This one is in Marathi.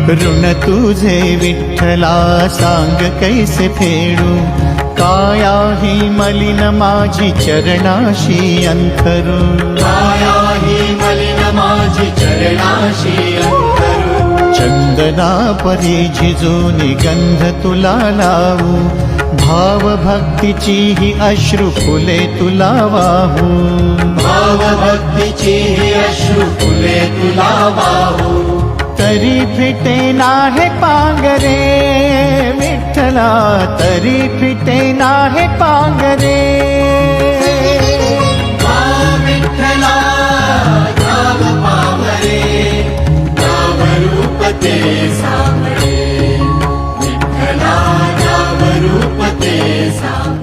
ऋण तुझे विठ्ठला सांग कैसे फेडू, काया ही मलिन माझी चरणाशी अंथरू, काया ही मलिन माझी चरणाशी अंतरू, चंदना परी झिजूनी गंध तुला लावू, भाव भक्तीची ही अश्रु फुले तुला वाहू, भाव भक्तीची ही अश्रु फुले तुला वाहू, तरी फिटे नाहे पांगरे विठ्ठला, तरी फिटे नाहे पांगरे, विठ्ठला नाम पावरे, नाम रूप ते सावळे, विठ्ठला नाम रूप ते सावळे.